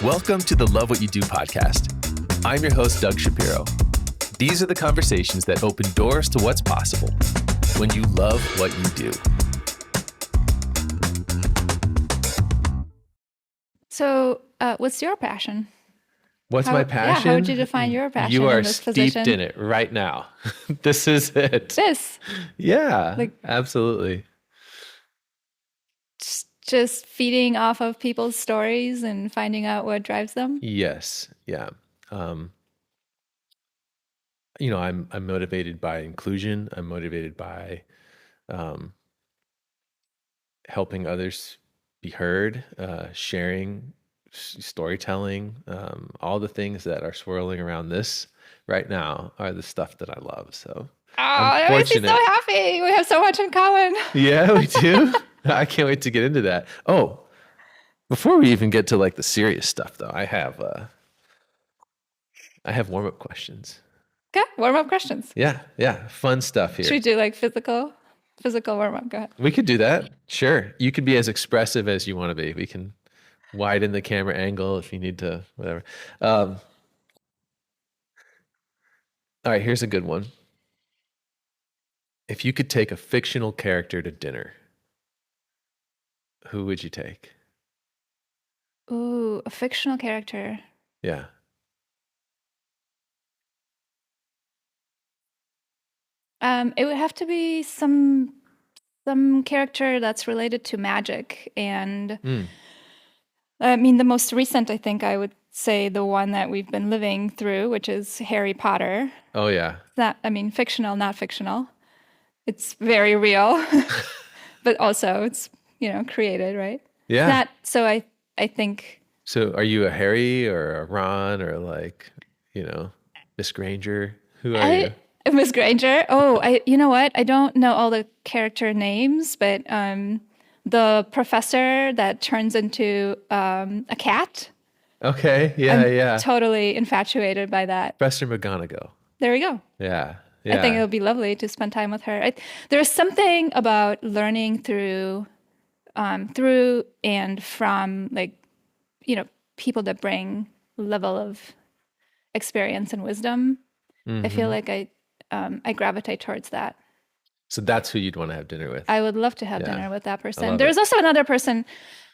Welcome to the Love What You Do podcast. I'm your host, Doug Shapiro. These are the conversations that open doors to what's possible when you love what you do. So, what's your passion? What's my passion? Yeah, how would you define your passion You are in this steeped position? in it right now. This is it. This, Yeah, absolutely. just feeding off of people's stories and finding out what drives them. Yes. Yeah. I'm motivated by inclusion. I'm motivated by helping others be heard, sharing, storytelling, all the things that are swirling around this right now are the stuff that I love. So That makes me so happy. We have so much in common. Yeah, we do. I can't wait to get into that. Oh, before we even get to like the serious stuff, though, I have warm-up questions. Okay, warm-up questions. Yeah, fun stuff here. Should we do like physical warm-up? Go ahead. We could do that. Sure. You could be as expressive as you want to be. We can widen the camera angle if you need to, whatever. All right, here's a good one. If you could take a fictional character to dinner, who would you take? Ooh, a fictional character. Yeah. It would have to be some character that's related to magic. And I mean, the most recent, I think I would say the one that we've been living through, which is Harry Potter. Oh, yeah. Fictional, not fictional. It's very real, but also it's, created, right? Yeah. I think. So are you a Harry or a Ron or like, Miss Granger? Who are you? Miss Granger. Oh, you know what? I don't know all the character names, but the professor that turns into a cat. Okay. Yeah. Totally infatuated by that. Professor McGonagall. There we go. Yeah. I think it would be lovely to spend time with her. There's something about learning through and from, like, people that bring a level of experience and wisdom. Mm-hmm. I feel like I gravitate towards that. So that's who you'd want to have dinner with. I would love to have dinner with that person. There's also another person,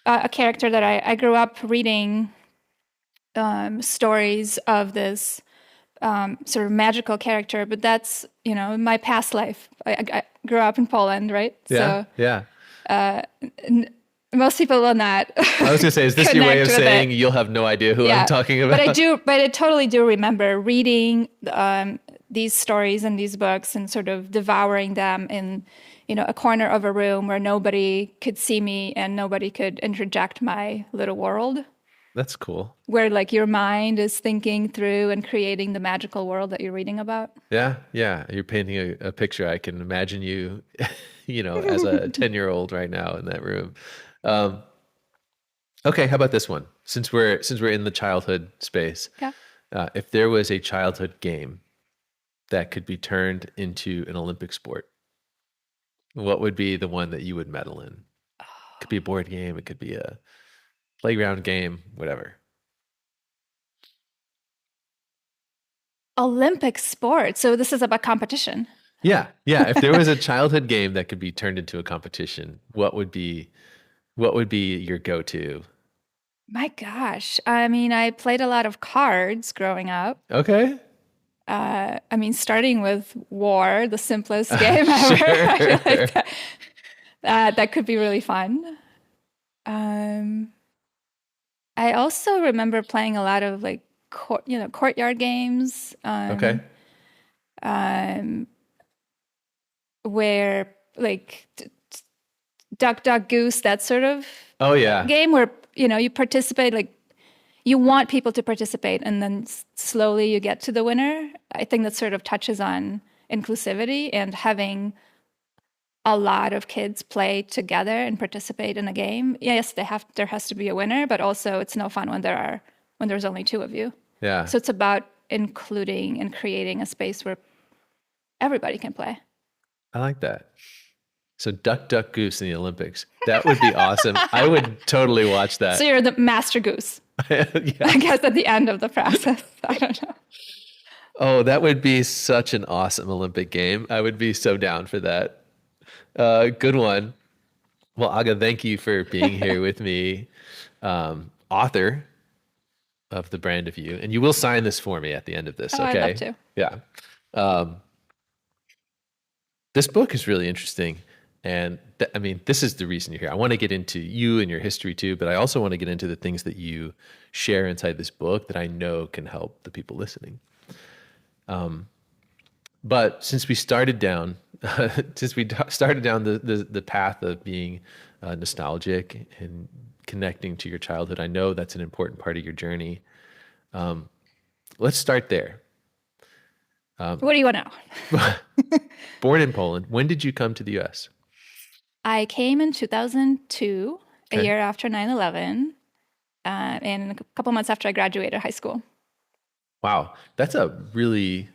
a character that I grew up reading stories of this sort of magical character, but that's, my past life. I grew up in Poland, right? Yeah, so, most people will not. I was going to say, is this your way of saying you'll have no idea who I'm talking about? But I totally do remember reading these stories and these books and sort of devouring them in, a corner of a room where nobody could see me and nobody could interject my little world. That's cool. Where like your mind is thinking through and creating the magical world that you're reading about. Yeah. You're painting a picture. I can imagine you, as a 10-year-old right now in that room. Okay, how about this one? Since we're in the childhood space, if there was a childhood game that could be turned into an Olympic sport, what would be the one that you would medal in? It could be a board game. It could be a playground game, whatever. Olympic sport. So this is about competition. Yeah. If there was a childhood game that could be turned into a competition, what would be your go-to? My gosh. I mean, I played a lot of cards growing up. Okay. Starting with War, the simplest game ever. I feel like that could be really fun. I also remember playing a lot of like courtyard games. Okay. Where like duck, duck, goose, that sort of game where, you participate, like you want people to participate and then slowly you get to the winner. I think that sort of touches on inclusivity and having a lot of kids play together and participate in a game. Yes, there has to be a winner, but also it's no fun when there's only two of you. Yeah. So it's about including and creating a space where everybody can play. I like that. So duck, duck, goose in the Olympics. That would be awesome. I would totally watch that. So you're the master goose. I guess at the end of the process. I don't know. Oh, that would be such an awesome Olympic game. I would be so down for that. Good one. Well, Aga, thank you for being here with me, author of The Brand of You. And you will sign this for me at the end of this, okay? I'd love to. Yeah. This book is really interesting. And I mean, this is the reason you're here. I want to get into you and your history too, but I also want to get into the things that you share inside this book that I know can help the people listening. But since we started down, the path of being nostalgic and connecting to your childhood, I know that's an important part of your journey. Let's start there. What do you want to know? Born in Poland, when did you come to the U.S.? I came in 2002, a year after 9/11, and a couple months after I graduated high school. Wow, that's a really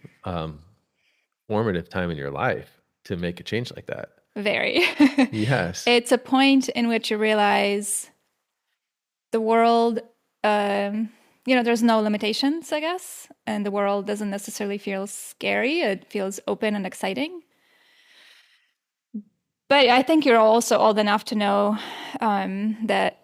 formative time in your life to make a change like that. Very. Yes. It's a point in which you realize the world, there's no limitations, I guess, and the world doesn't necessarily feel scary. It feels open and exciting. But I think you're also old enough to know that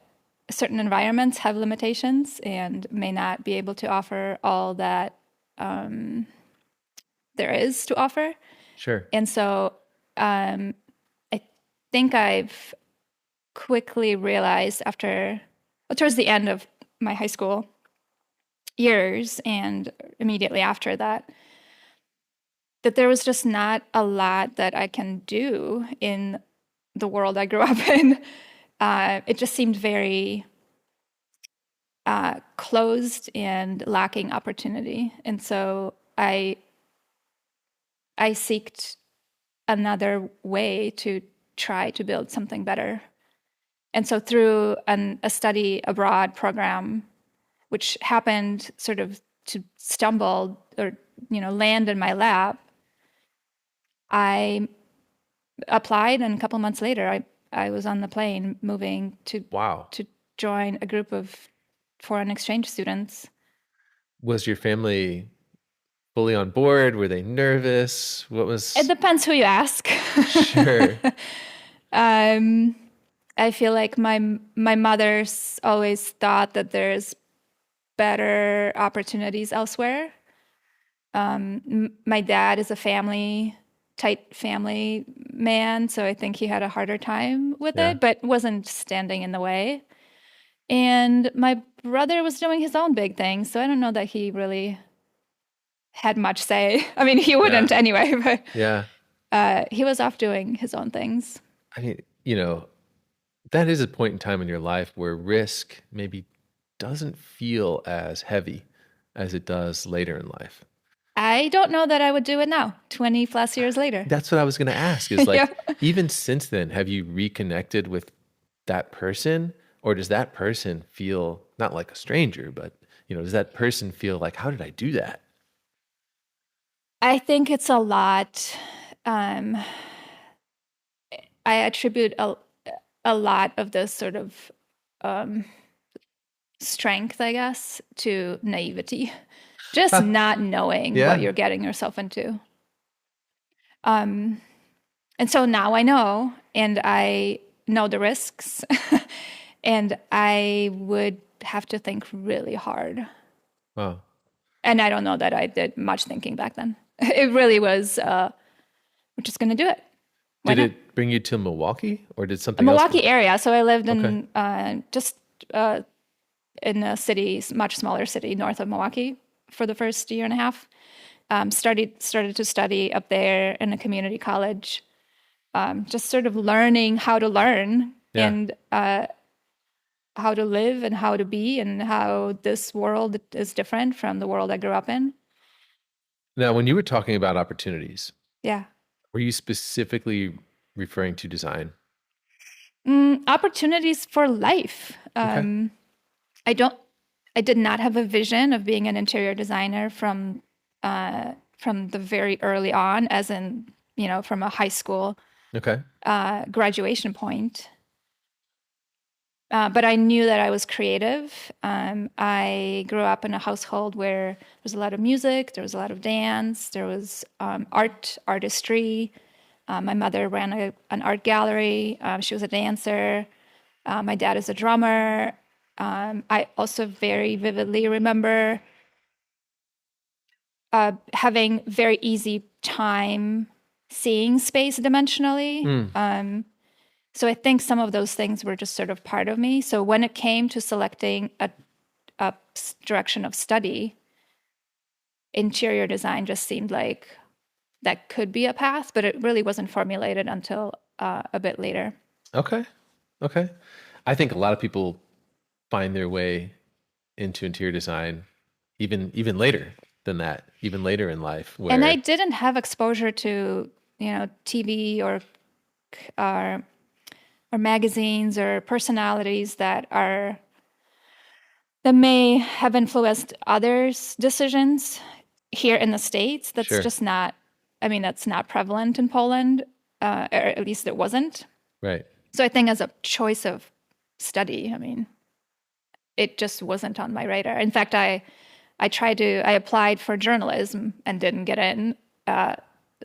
certain environments have limitations and may not be able to offer all that there is to offer. Sure. And so I think I've quickly realized towards the end of my high school years and immediately after that there was just not a lot that I can do in the world I grew up in. It just seemed very closed and lacking opportunity. And so I seeked another way to try to build something better. And so through a study abroad program, which happened sort of to stumble or land in my lap, I applied, and a couple months later, I was on the plane moving to join a group of foreign exchange students. Was your family fully on board? Were they nervous? What was? It depends who you ask. Sure. I feel like my mother's always thought that there's better opportunities elsewhere. My dad is a tight family man, so I think he had a harder time with it, but wasn't standing in the way. And my brother was doing his own big thing, so I don't know that he really had much say. I mean, he wouldn't anyway, but he was off doing his own things. I mean, that is a point in time in your life where risk maybe doesn't feel as heavy as it does later in life. I don't know that I would do it now, 20 plus years later. That's what I was going to ask is like, even since then, have you reconnected with that person, or does that person feel not like a stranger, but, does that person feel like, how did I do that? I think it's a lot. I attribute a lot of this sort of strength, I guess, to naivety. Just not knowing what you're getting yourself into. And so now I know, and I know the risks, and I would have to think really hard. Wow. And I don't know that I did much thinking back then. It really was, we're just going to do it. Did it bring you to Milwaukee, or did something Milwaukee area. So I lived in in a city, much smaller city north of Milwaukee for the first year and a half. Started to study up there in a community college, just sort of learning how to learn and how to live and how to be and how this world is different from the world I grew up in. Now, when you were talking about opportunities, were you specifically referring to design? Opportunities for life. I did not have a vision of being an interior designer from the very early on, as in, from a high school graduation point. But I knew that I was creative. I grew up in a household where there was a lot of music, there was a lot of dance, there was artistry. My mother ran an art gallery. She was a dancer. My dad is a drummer. I also very vividly remember having very easy time seeing space dimensionally. So I think some of those things were just sort of part of me. So when it came to selecting a direction of study, interior design just seemed like that could be a path, but it really wasn't formulated until a bit later. Okay. I think a lot of people find their way into interior design even later than that, even later in life. And I didn't have exposure to, TV or magazines or personalities that may have influenced others' decisions here in the States. That's just not, that's not prevalent in Poland, or at least it wasn't. Right. So I think as a choice of study, it just wasn't on my radar. In fact, I applied for journalism and didn't get in.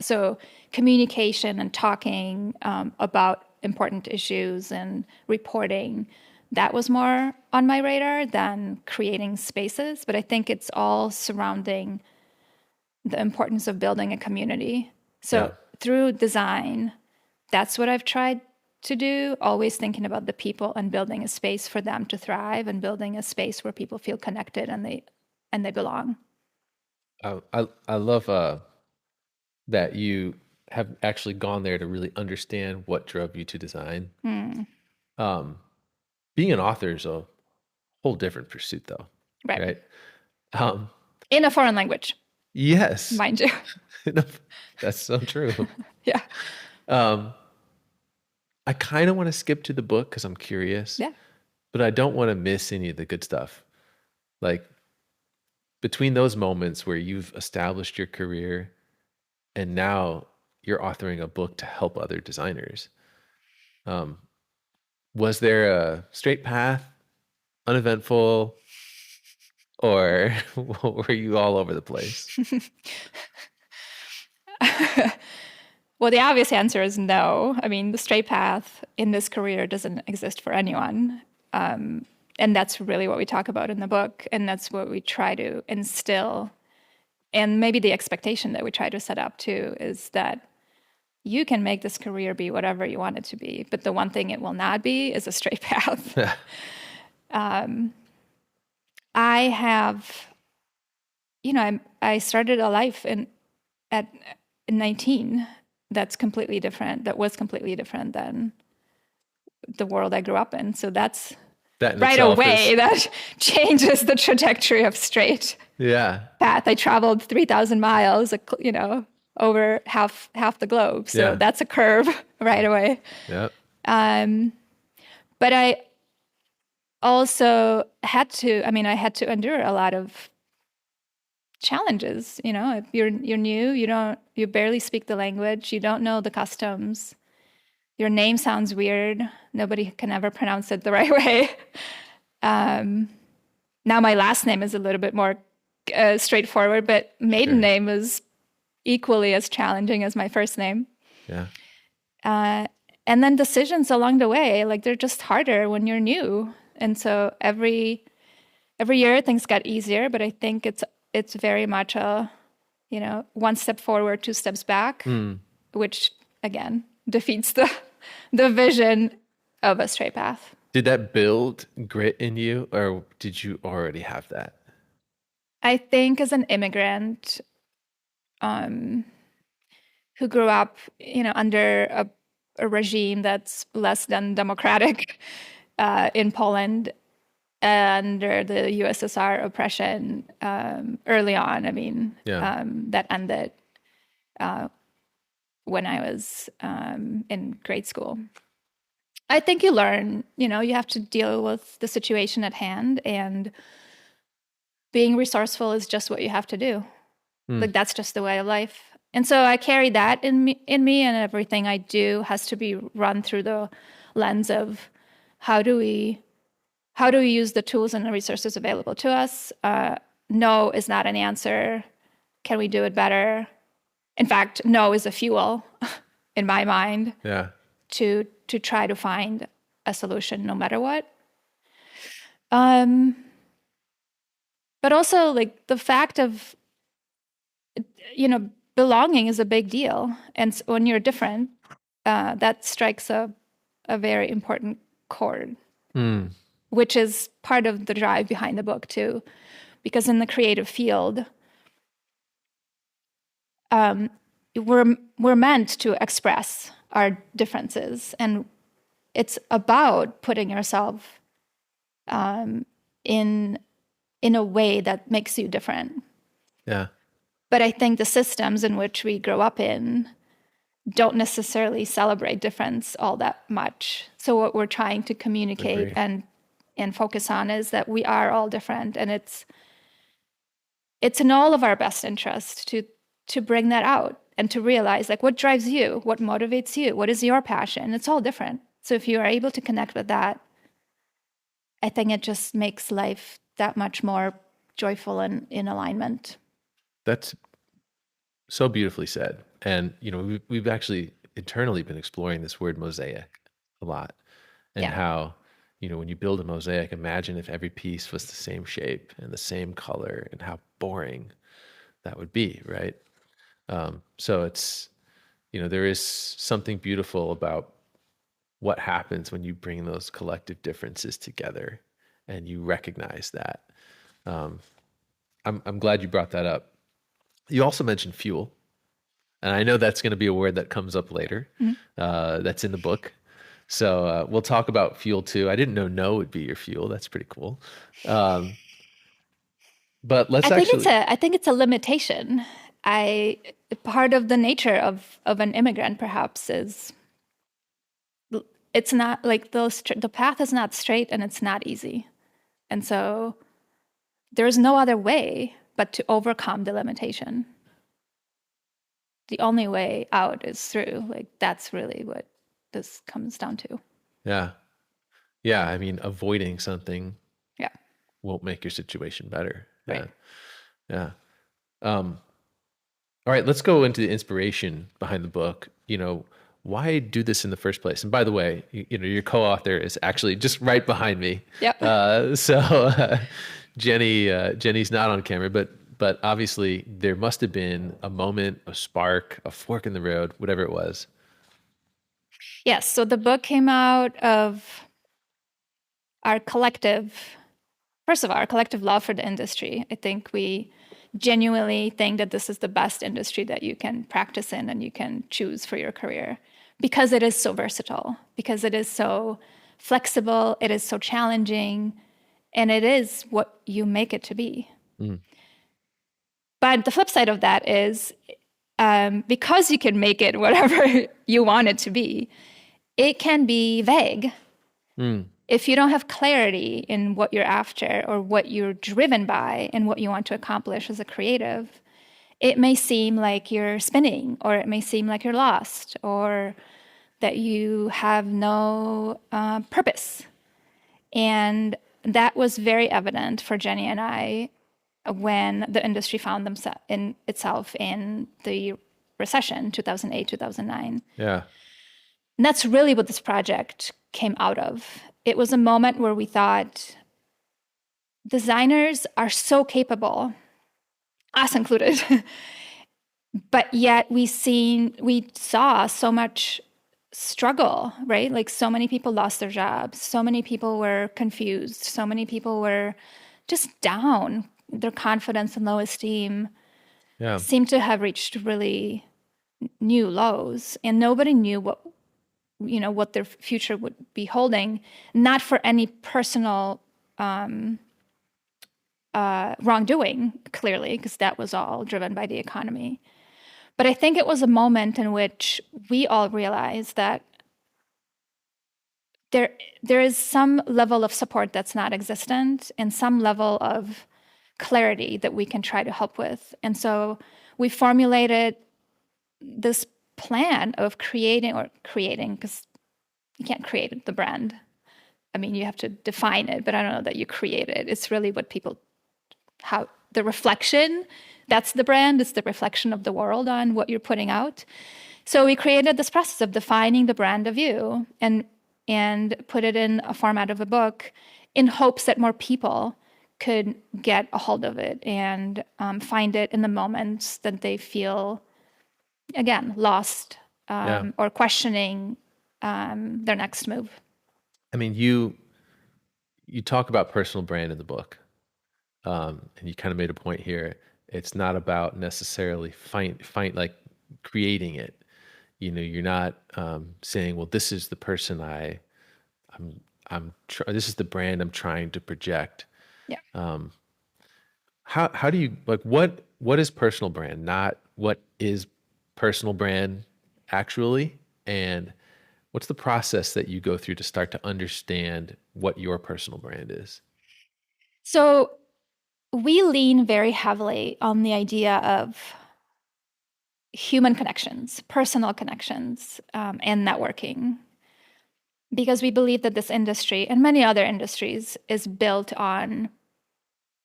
So communication and talking about important issues and reporting, that was more on my radar than creating spaces. But I think it's all surrounding the importance of building a community. So through design, that's what I've tried to do, always thinking about the people and building a space for them to thrive and building a space where people feel connected and they belong. I love that you have actually gone there to really understand what drove you to design. Being an author is a whole different pursuit, though. Right? In a foreign language. Yes. Mind you. That's so true. Yeah. I kind of want to skip to the book because I'm curious. Yeah. But I don't want to miss any of the good stuff. Like, between those moments where you've established your career and now you're authoring a book to help other designers, was there a straight path, uneventful, or were you all over the place? Well, the obvious answer is no. The straight path in this career doesn't exist for anyone. And that's really what we talk about in the book. And that's what we try to instill. And maybe the expectation that we try to set up too is that you can make this career be whatever you want it to be. But the one thing it will not be is a straight path. I have, I started a life at 19 that's completely different, that was completely different than the world I grew up in. So that right away, that changes the trajectory of straight path. I traveled 3,000 miles, over half the globe. So that's a curve right away. Yep. But I also had to endure a lot of challenges. If you're new, you barely speak the language, you don't know the customs, your name sounds weird, nobody can ever pronounce it the right way. Now my last name is a little bit more straightforward, but maiden name is equally as challenging as my first name. And then decisions along the way, like, they're just harder when you're new. And so every year things got easier, but I think it's very much a, one step forward, two steps back, which again defeats the vision of a straight path. Did that build grit in you, or did you already have that? I think as an immigrant who grew up, under a regime that's less than democratic in Poland, under the USSR oppression early on. That ended when I was in grade school. I think you learn, you have to deal with the situation at hand, and being resourceful is just what you have to do. Like, that's just the way of life. And so I carry that in me, and everything I do has to be run through the lens of how do we how do we use the tools and the resources available to us? No is not an answer. Can we do it better? In fact, no is a fuel in my mind. Yeah. To try to find a solution no matter what. But also, like, the fact of, belonging is a big deal. And when you're different, that strikes a very important chord, which is part of the drive behind the book too. Because in the creative field, we're meant to express our differences, and it's about putting yourself in a way that makes you different. Yeah. But I think the systems in which we grow up in don't necessarily celebrate difference all that much. So what we're trying to communicate and focus on is that we are all different, and it's in all of our best interest to bring that out and to realize, like, what drives you, what motivates you, what is your passion. It's all different. So if you are able to connect with that, I think it just makes life that much more joyful and in alignment. That's so beautifully said. And, we've actually internally been exploring this word mosaic a lot, and how, when you build a mosaic, imagine if every piece was the same shape and the same color, and how boring that would be, right? So it's, there is something beautiful about what happens when you bring those collective differences together and you recognize that. I'm glad you brought that up. You also mentioned fuel, and I know that's going to be a word that comes up later. That's in the book. So we'll talk about fuel too. I didn't know no would be your fuel. That's pretty cool. But I think it's a limitation. Part of the nature of an immigrant perhaps is it's not like the path is not straight and it's not easy. And so there's no other way but to overcome the limitation. The only way out is through. Like, that's really what this comes down to. Yeah. Yeah. I mean, avoiding something won't make your situation better. Right. Yeah. All right, let's go into the inspiration behind the book. Why do this in the first place? And by the way, your co-author is actually just right behind me. Yep. So Jenny's not on camera, but obviously there must have been a moment, a spark, a fork in the road, whatever it was. Yes. So the book came out of our collective love for the industry. I think we genuinely think that this is the best industry that you can practice in and you can choose for your career, because it is so versatile, because it is so flexible, it is so challenging, and it is what you make it to be. But the flip side of that is, because you can make it whatever you want it to be, it can be vague. If you don't have clarity in what you're after or what you're driven by and what you want to accomplish as a creative, it may seem like you're spinning, or it may seem like you're lost, or that you have no purpose. And that was very evident for Jenny and I when the industry found itself in the recession, 2008, 2009. Yeah. And that's really what this project came out of. It was a moment where we thought, designers are so capable, us included, but yet we saw so much struggle, right? Like, so many people lost their jobs, so many people were confused, so many people were just down. Their confidence and low esteem seemed to have reached really new lows, and nobody knew what their future would be holding, not for any personal wrongdoing, clearly, because that was all driven by the economy. But I think it was a moment in which we all realized that there is some level of support that's not existent, and some level of clarity that we can try to help with. And so we formulated this plan of creating, because you can't create the brand. I mean, you have to define it, but I don't know that you create it. It's really what people, how the reflection, that's the brand. It's the reflection of the world on what you're putting out. So we created this process of defining the brand of you and put it in a format of a book in hopes that more people could get a hold of it and find it in the moments that they feel, again, lost or questioning their next move. I mean, you talk about personal brand in the book, and you kind of made a point here. It's not about necessarily find like creating it. You're not saying, well, this is the person this is the brand I'm trying to project. Yeah. How do you, like, what is personal brand? Not what is personal brand actually, and what's the process that you go through to start to understand what your personal brand is? So we lean very heavily on the idea of human connections, personal connections, and networking, because we believe that this industry and many other industries is built on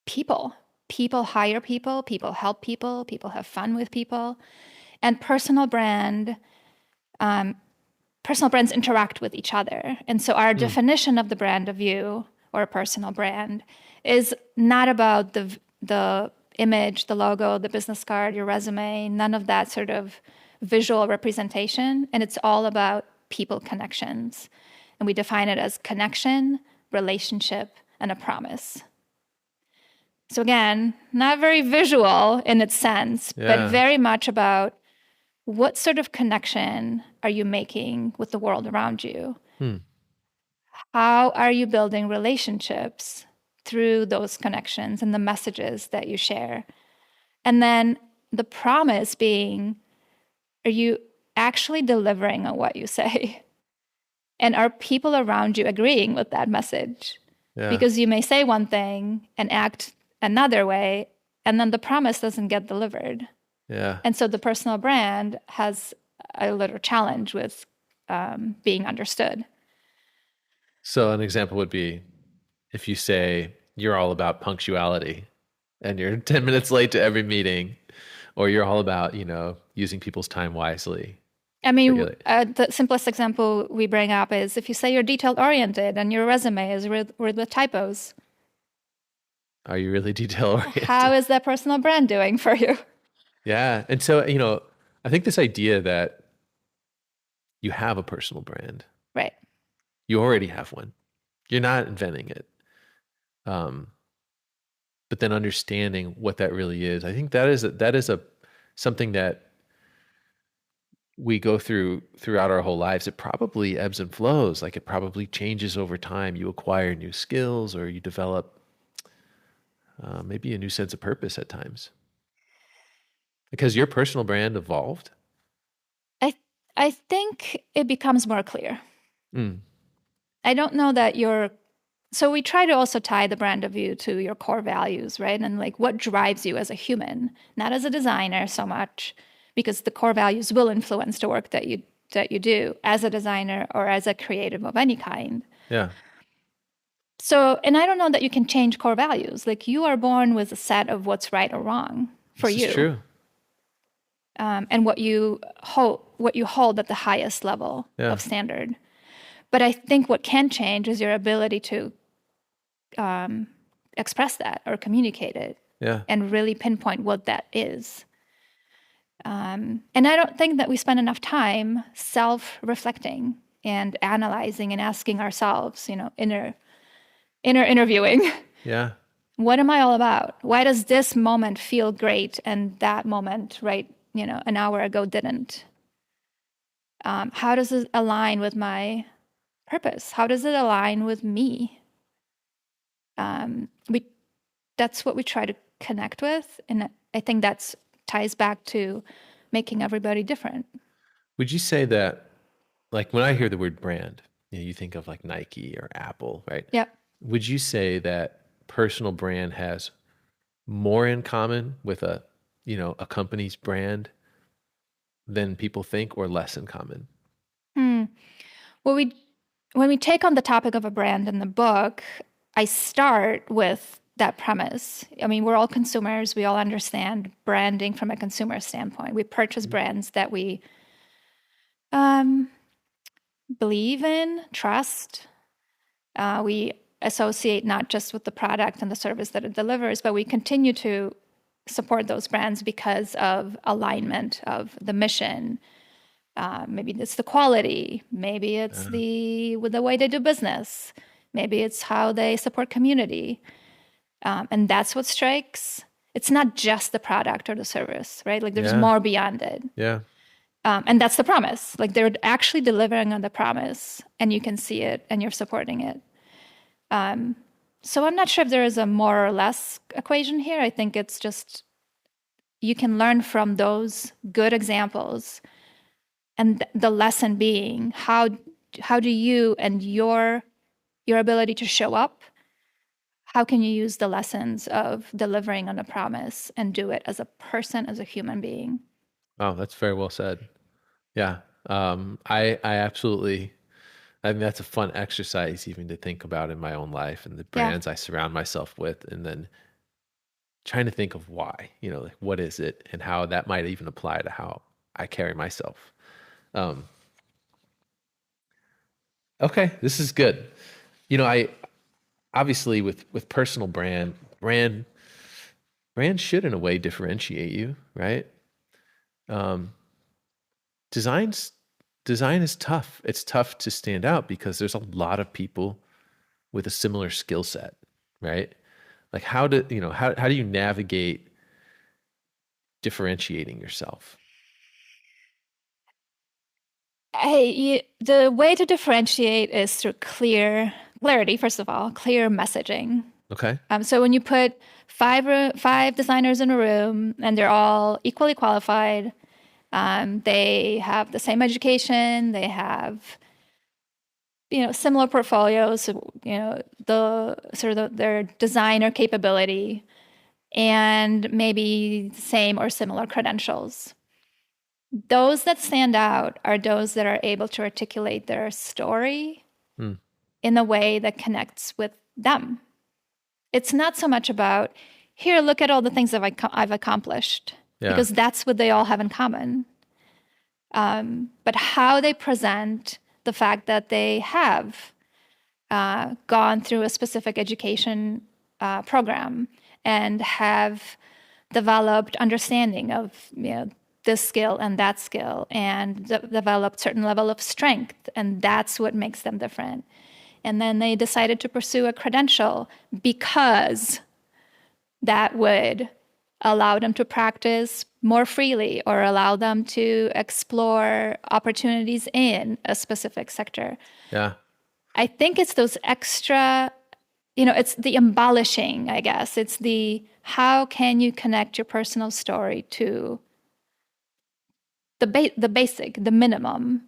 people. People hire people, people help people, people have fun with people, and personal brands interact with each other. And so our definition of the brand of you or a personal brand is not about the image, the logo, the business card, your resume, none of that sort of visual representation. And it's all about people connections. And we define it as connection, relationship, and a promise. So again, not very visual in its sense, but very much about what sort of connection are you making with the world around you? How are you building relationships through those connections and the messages that you share? And then the promise being, are you actually delivering on what you say? And are people around you agreeing with that message? Because you may say one thing and act another way, and then the promise doesn't get delivered. And so the personal brand has a little challenge with being understood. So an example would be if you say you're all about punctuality and you're 10 minutes late to every meeting, or you're all about, using people's time wisely. I mean, the simplest example we bring up is if you say you're detail oriented and your resume is with typos. Are you really detail oriented? How is that personal brand doing for you? Yeah. And so, I think this idea that you have a personal brand. Right. You already have one. You're not inventing it. But then understanding what that really is, I think that is something that we go throughout our whole lives. It probably ebbs and flows. Like, it probably changes over time. You acquire new skills, or you develop maybe a new sense of purpose at times. Because your personal brand evolved. I think it becomes more clear. I don't know that so we try to also tie the brand of you to your core values, right? And like what drives you as a human, not as a designer so much, because the core values will influence the work that you do as a designer or as a creative of any kind. Yeah. So, and I don't know that you can change core values. Like, you are born with a set of what's right or wrong for you. This is true. And what you hold at the highest level of standard. But I think what can change is your ability to express that or communicate it, and really pinpoint what that is. And I don't think that we spend enough time self-reflecting and analyzing and asking ourselves, inner interviewing. Yeah. What am I all about? Why does this moment feel great and that moment, right, an hour ago didn't? How does it align with my purpose? How does it align with me? That's what we try to connect with, and I think that ties back to making everybody different. Would you say that, like, when I hear the word brand, you think of like Nike or Apple, right? Yep. Would you say that personal brand has more in common with a company's brand than people think, or less in common? Well, when we take on the topic of a brand in the book, I start with that premise. I mean, we're all consumers. We all understand branding from a consumer standpoint. We purchase brands that we believe in, trust. We associate not just with the product and the service that it delivers, but we continue to support those brands because of alignment of the mission. Maybe it's the quality. Maybe it's the way they do business. Maybe it's how they support community. And that's what strikes. It's not just the product or the service, right? Like there's more beyond it. Yeah. And that's the promise. Like they're actually delivering on the promise, and you can see it, and you're supporting it. So I'm not sure if there is a more or less equation here. I think it's just you can learn from those good examples, and the lesson being how do you and your ability to show up, how can you use the lessons of delivering on a promise and do it as a person, as a human being? Oh, that's very well said. Yeah. I absolutely, I mean, that's a fun exercise even to think about in my own life and the brands I surround myself with, and then trying to think of why, like what is it and how that might even apply to how I carry myself. Okay, this is good. I obviously with personal brand should in a way differentiate you, right? Design's design is tough. It's tough to stand out because there's a lot of people with a similar skill set, right? Like how do you navigate differentiating yourself? The way to differentiate is through clarity, first of all, clear messaging. Okay. So when you put five designers in a room and they're all equally qualified, they have the same education, they have similar portfolios, the sort of their designer capability, and maybe same or similar credentials. Those that stand out are those that are able to articulate their story in a way that connects with them. It's not so much about, here, look at all the things that I've accomplished, because that's what they all have in common. But how they present the fact that they have gone through a specific education program and have developed understanding of this skill and that skill, and developed certain level of strength, and that's what makes them different. And then they decided to pursue a credential because that would allow them to practice more freely or allow them to explore opportunities in a specific sector. Yeah. I think it's those extra, it's the embellishing, I guess. It's the how can you connect your personal story to the basic, the minimum,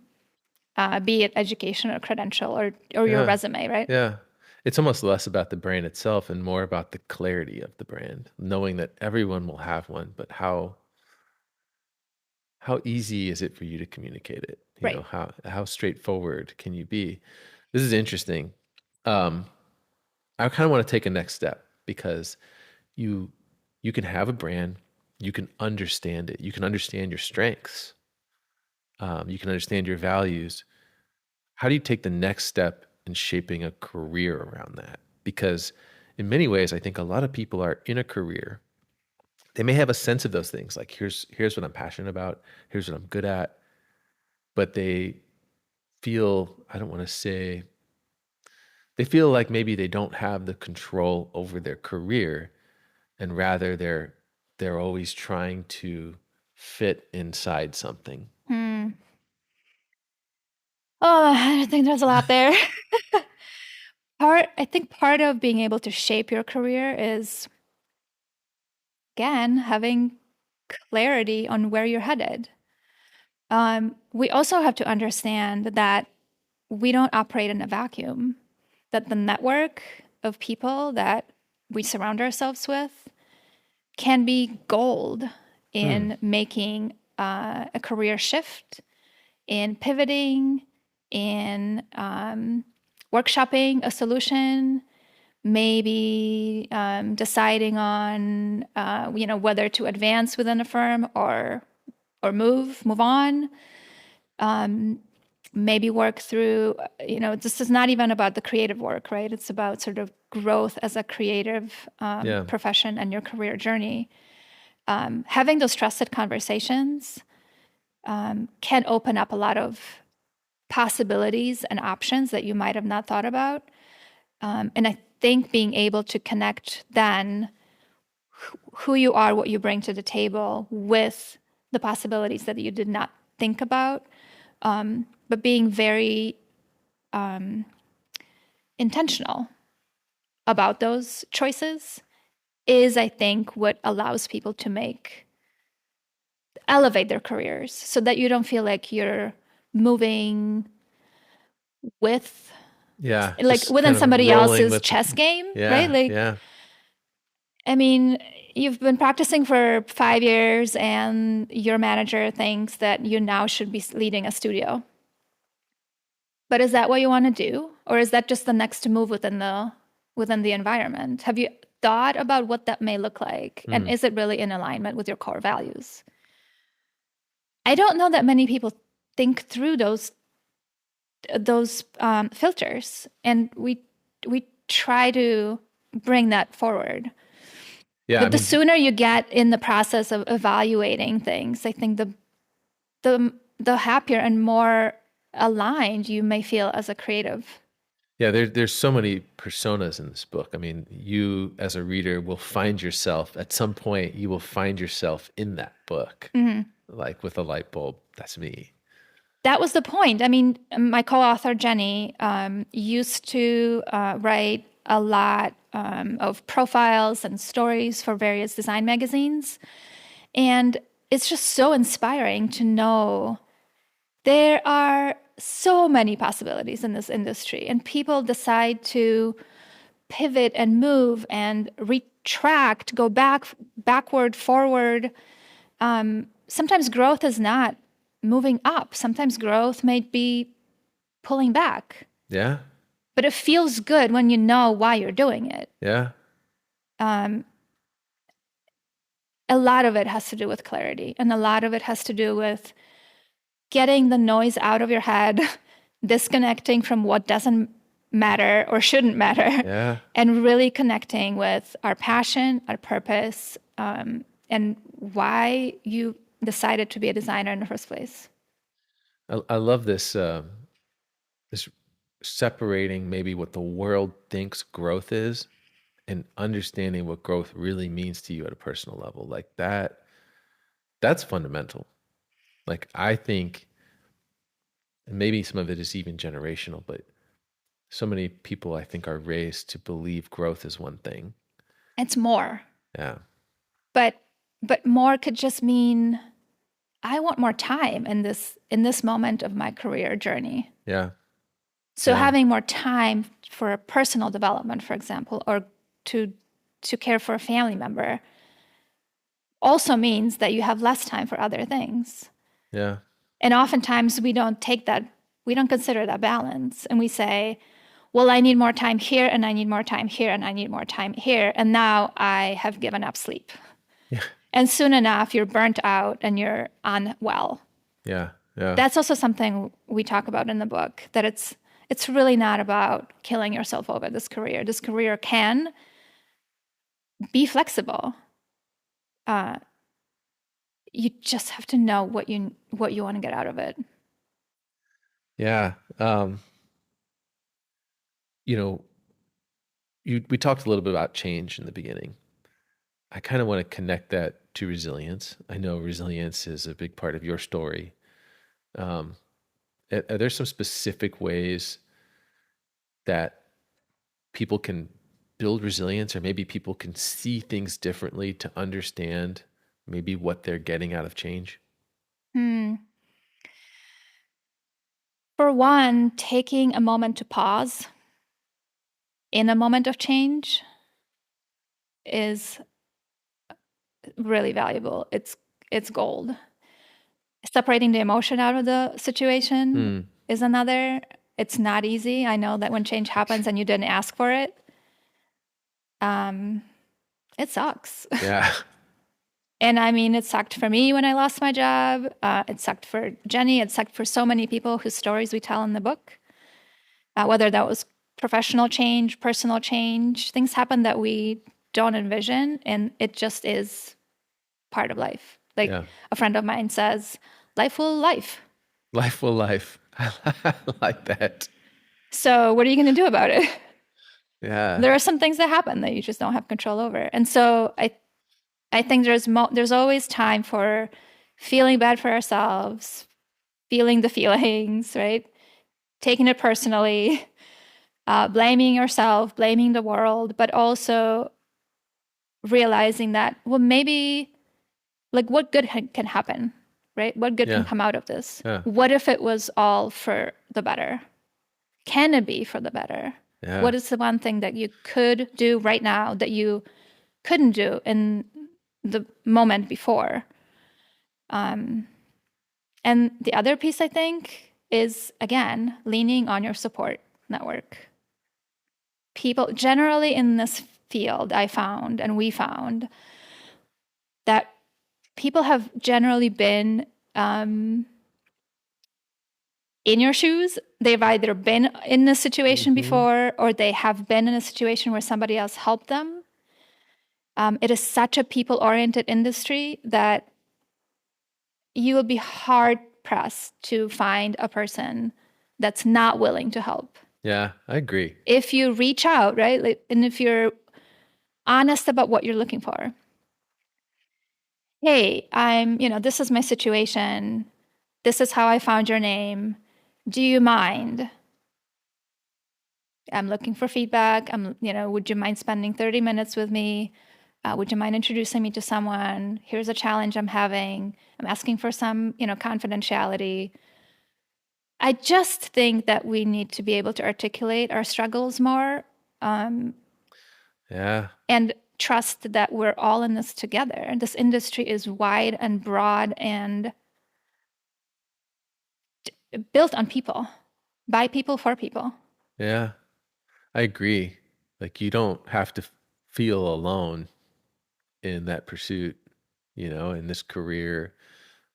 be it education or credential or your resume, right? Yeah. It's almost less about the brand itself and more about the clarity of the brand, knowing that everyone will have one, but how easy is it for you to communicate it? Right. How straightforward can you be? This is interesting. I kind of want to take a next step because you can have a brand, you can understand it, you can understand your strengths, you can understand your values. How do you take the next step in shaping a career around that? Because in many ways, I think a lot of people are in a career. They may have a sense of those things, like here's what I'm passionate about, here's what I'm good at, but they feel, I don't want to say, they feel like maybe they don't have the control over their career, and rather they're always trying to fit inside something. Oh, I think there's a lot there. I think part of being able to shape your career is, again, having clarity on where you're headed. We also have to understand that we don't operate in a vacuum, that the network of people that we surround ourselves with can be gold in making a career shift, in pivoting, in workshopping a solution, maybe deciding on whether to advance within a firm or move on. Maybe work through, this is not even about the creative work, right? It's about sort of growth as a creative profession and your career journey. Having those trusted conversations can open up a lot of possibilities and options that you might have not thought about. And I think being able to connect then who you are, what you bring to the table with the possibilities that you did not think about, but being very intentional about those choices is, I think, what allows people to elevate their careers so that you don't feel like you're moving with, within somebody else's chess game, right? I mean, you've been practicing for 5 years and your manager thinks that you now should be leading a studio. But is that what you want to do? Or is that just the next move within the environment? Have you thought about what that may look like? And is it really in alignment with your core values? I don't know that many people think through those filters, and we try to bring that forward. Yeah, the sooner you get in the process of evaluating things, I think the happier and more aligned you may feel as a creative. Yeah, there's so many personas in this book. I mean, you as a reader will find yourself at some point. You will find yourself in that book, like with a light bulb. That's me. That was the point. I mean, my co-author Jenny used to write a lot of profiles and stories for various design magazines, and it's just so inspiring to know there are so many possibilities in this industry, and people decide to pivot and move and retract, go backward, forward. Sometimes growth is not moving up. Sometimes growth may be pulling back. Yeah. But it feels good when you know why you're doing it. Yeah. A lot of it has to do with clarity, and a lot of it has to do with getting the noise out of your head, disconnecting from what doesn't matter or shouldn't matter, and really connecting with our passion, our purpose, and why you decided to be a designer in the first place. I love this this separating maybe what the world thinks growth is and understanding what growth really means to you at a personal level. Like that's fundamental. Like I think, and maybe some of it is even generational, but so many people I think are raised to believe growth is one thing. It's more. Yeah. But more could just mean I want more time in this moment of my career journey. Yeah. So having more time for personal development, for example, or to care for a family member also means that you have less time for other things. Yeah. And oftentimes we don't consider that balance. And we say, well, I need more time here, and I need more time here, and I need more time here. And now I have given up sleep. Yeah. And soon enough, you're burnt out and you're unwell. Yeah. Yeah. That's also something we talk about in the book, that it's really not about killing yourself over this career. This career can be flexible. You just have to know what you want to get out of it. Yeah. We talked a little bit about change in the beginning. I kind of want to connect that to resilience. I know resilience is a big part of your story. Are there some specific ways that people can build resilience, or maybe people can see things differently to understand maybe what they're getting out of change? For one, taking a moment to pause in a moment of change is really valuable. It's gold. Separating the emotion out of the situation is another. It's not easy. I know that when change happens and you didn't ask for it, it sucks. Yeah. And I mean, it sucked for me when I lost my job. It sucked for Jenny. It sucked for so many people whose stories we tell in the book. Whether that was professional change, personal change, things happen that we don't envision, and it just is part of life. Like a friend of mine says, life will life. Life will life. I like that. So what are you going to do about it? Yeah. There are some things that happen that you just don't have control over. And so I think there's always time for feeling bad for ourselves, feeling the feelings, right? Taking it personally, blaming yourself, blaming the world, but also realizing that, well, maybe like what good can happen, right? What good can come out of this? Yeah. What if it was all for the better? Can it be for the better? Yeah. What is the one thing that you could do right now that you couldn't do in the moment before? And the other piece, I think, is, again, leaning on your support network. People generally in this field, I found, and we found, that people have generally been in your shoes. They've either been in this situation before, or they have been in a situation where somebody else helped them. It is such a people-oriented industry that you will be hard-pressed to find a person that's not willing to help. Yeah, I agree. If you reach out, right? And if you're honest about what you're looking for. Hey, this is my situation. This is how I found your name. Do you mind? I'm looking for feedback. Would you mind spending 30 minutes with me? Would you mind introducing me to someone? Here's a challenge I'm having. I'm asking for some, confidentiality. I just think that we need to be able to articulate our struggles more. Yeah. And trust that we're all in this together. This industry is wide and broad and built on people, by people, for people. Yeah, I agree. Like, you don't have to feel alone in that pursuit, in this career.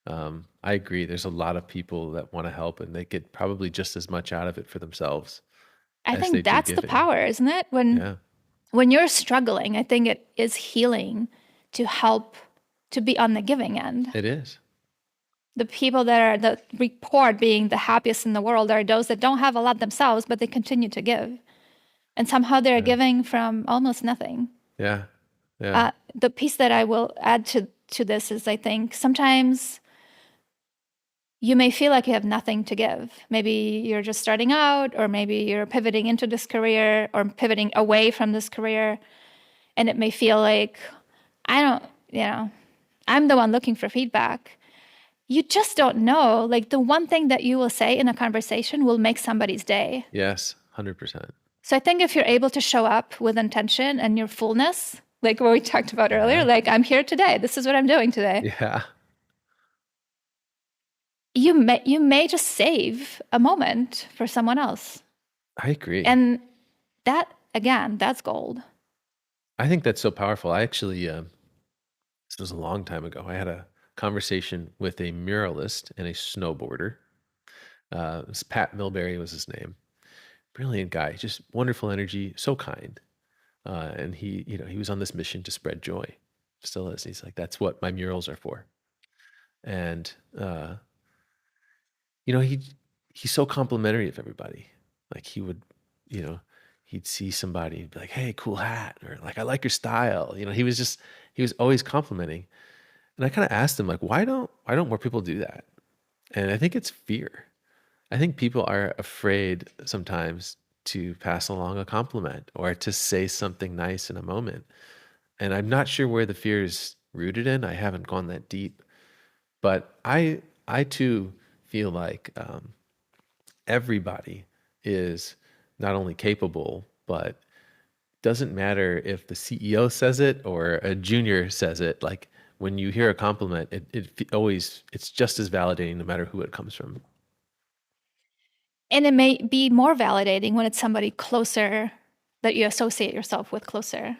I agree. There's a lot of people that want to help, and they get probably just as much out of it for themselves. I think that's the power, isn't it? When you're struggling, I think it is healing to help to be on the giving end. It is. The people that are the report being the happiest in the world are those that don't have a lot themselves, but they continue to give. And somehow they're giving from almost nothing. Yeah. Yeah. The piece that I will add to this is, I think sometimes you may feel like you have nothing to give. Maybe you're just starting out, or maybe you're pivoting into this career or pivoting away from this career. And it may feel like, I'm the one looking for feedback. You just don't know. Like, the one thing that you will say in a conversation will make somebody's day. Yes, 100%. So I think if you're able to show up with intention and your fullness, like what we talked about earlier, like, I'm here today. This is what I'm doing today. Yeah. You may just save a moment for someone else. I agree. And that, again, that's gold. I think that's so powerful. I actually, this was a long time ago. I had a conversation with a muralist and a snowboarder. Pat Milbury was his name. Brilliant guy, just wonderful energy, so kind. And he was on this mission to spread joy. Still is. He's like, that's what my murals are for. And he's so complimentary of everybody. Like, he would, he'd see somebody and be like, hey, cool hat, or like, I like your style. He was always complimenting. And I kind of asked him, like, why don't more people do that? And I think it's fear. I think people are afraid sometimes to pass along a compliment or to say something nice in a moment. And I'm not sure where the fear is rooted in. I haven't gone that deep. But I too feel like everybody is not only capable, but doesn't matter if the CEO says it or a junior says it. Like, when you hear a compliment, it's just as validating no matter who it comes from. And it may be more validating when it's somebody closer that you associate yourself with closer,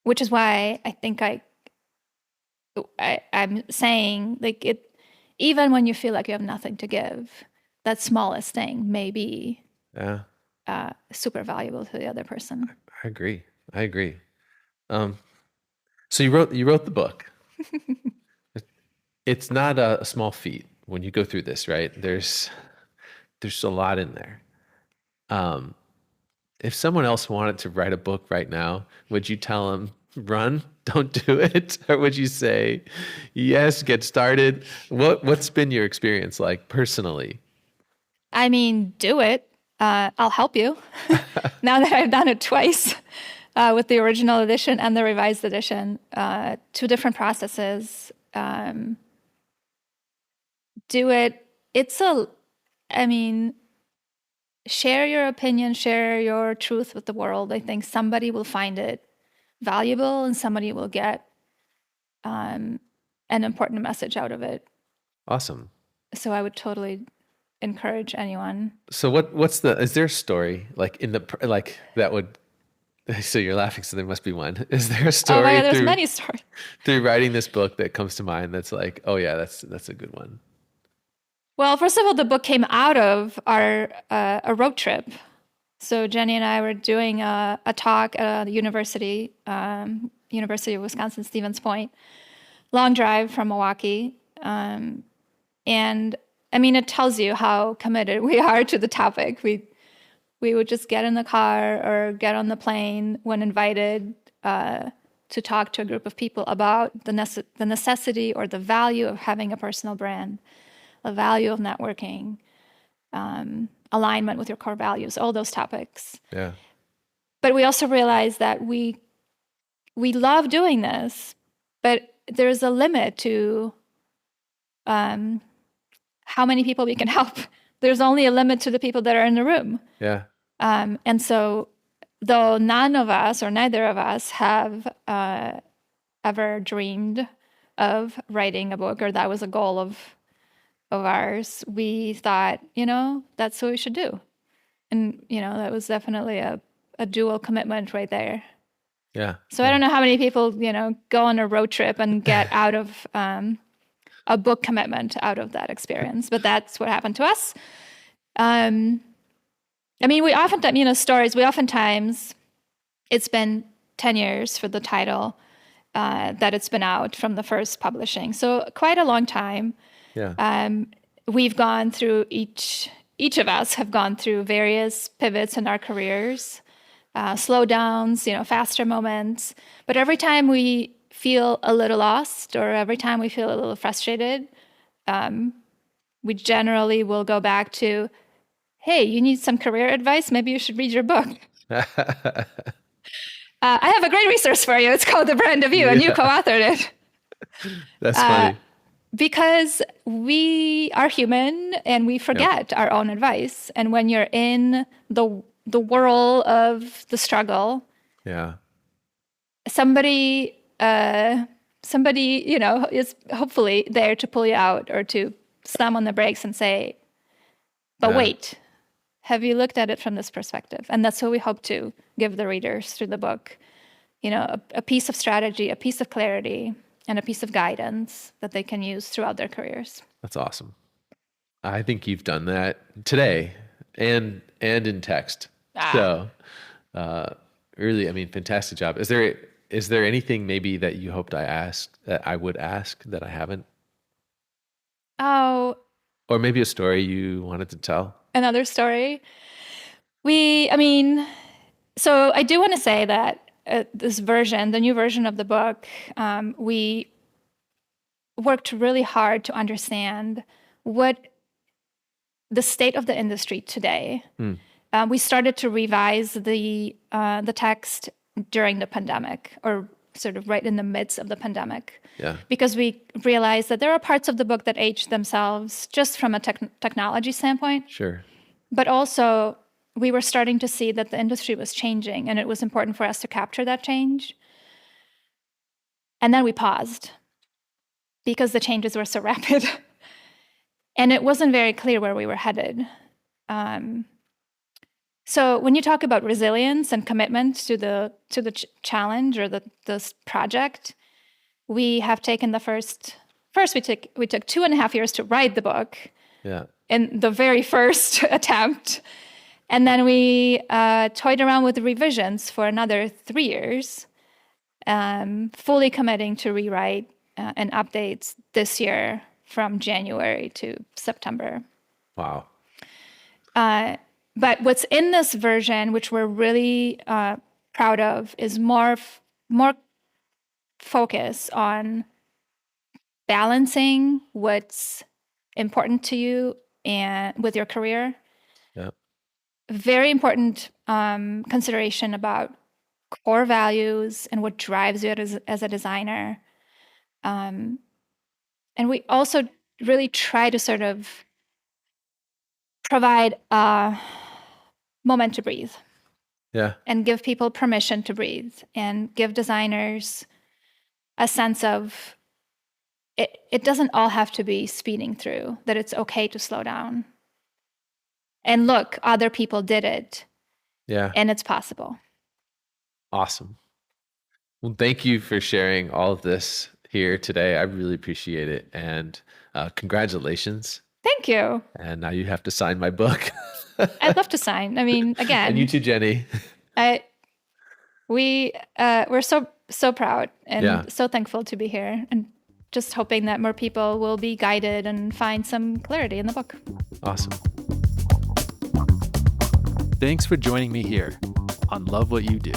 which is why I think I'm saying, like, it, even when you feel like you have nothing to give, that smallest thing may be super valuable to the other person. I agree. So you wrote the book. It's not a small feat when you go through this, right? There's a lot in there. If someone else wanted to write a book right now, would you tell them, run, don't do it? Or would you say, yes, get started? What's been your experience like personally? I mean, do it. I'll help you. Now that I've done it twice with the original edition and the revised edition, 2 different processes. Do it. Share your opinion, share your truth with the world. I think somebody will find it valuable and somebody will get an important message out of it. Awesome. So I would totally encourage anyone. So is there a story like that would, so you're laughing, so there must be one. Is there a story? Oh my God, there's many stories. Through writing this book that comes to mind that's like, oh yeah, that's a good one. Well, first of all, the book came out of our a road trip. So Jenny and I were doing a talk at the University of Wisconsin-Stevens Point, long drive from Milwaukee. And I mean, it tells you how committed we are to the topic. We would just get in the car or get on the plane when invited to talk to a group of people about the necessity or the value of having a personal brand, the value of networking, alignment with your core values, all those topics. Yeah. But we also realized that we love doing this, but there's a limit to how many people we can help. There's only a limit to the people that are in the room. Yeah. And so, though none of us or neither of us have ever dreamed of writing a book, or that was a goal of ours, we thought, that's what we should do. And, that was definitely a dual commitment right there. Yeah. So I don't know how many people, go on a road trip and get out of a book commitment out of that experience, but that's what happened to us. We oftentimes, it's been 10 years for the title that it's been out from the first publishing. So quite a long time. Yeah. We've gone through, each of us have gone through various pivots in our careers, slowdowns, faster moments. But every time we feel a little lost or every time we feel a little frustrated, we generally will go back to, hey, you need some career advice? Maybe you should read your book. I have a great resource for you. It's called The Brand of You, and you co-authored it. That's funny. Because we are human and we forget our own advice. And when you're in the whirl of the struggle, somebody is hopefully there to pull you out or to slam on the brakes and say, but wait, have you looked at it from this perspective? And that's what we hope to give the readers through the book. A piece of strategy, a piece of clarity, and a piece of guidance that they can use throughout their careers. That's awesome. I think you've done that today and in text. So really, fantastic job. Is there anything maybe that you hoped that I would ask that I haven't? Oh. Or maybe a story you wanted to tell? Another story. So I do want to say that this version, the new version of the book, we worked really hard to understand what the state of the industry today. We started to revise the text during the pandemic, or sort of right in the midst of the pandemic, because we realized that there are parts of the book that aged themselves just from a technology standpoint. Sure. But also, we were starting to see that the industry was changing, and it was important for us to capture that change. And then we paused because the changes were so rapid. And it wasn't very clear where we were headed. So when you talk about resilience and commitment to the challenge or this project, we have taken first we took 2.5 years to write the book. Yeah. In the very first attempt. And then we toyed around with the revisions for another 3 years, fully committing to rewrite and updates this year from January to September. Wow. But what's in this version, which we're really proud of, is more focus on balancing what's important to you and with your career. Yeah. Very important consideration about core values and what drives you as a designer. And we also really try to sort of provide a moment to breathe. Yeah. And give people permission to breathe and give designers a sense of it doesn't all have to be speeding through, that it's okay to slow down. And look, other people did it. Yeah. And it's possible. Awesome. Well, thank you for sharing all of this here today. I really appreciate it. And congratulations. Thank you. And now you have to sign my book. I'd love to sign. I mean, again. And you too, Jenny. We're so proud and so thankful to be here, and just hoping that more people will be guided and find some clarity in the book. Awesome. Thanks for joining me here on Love What You Do.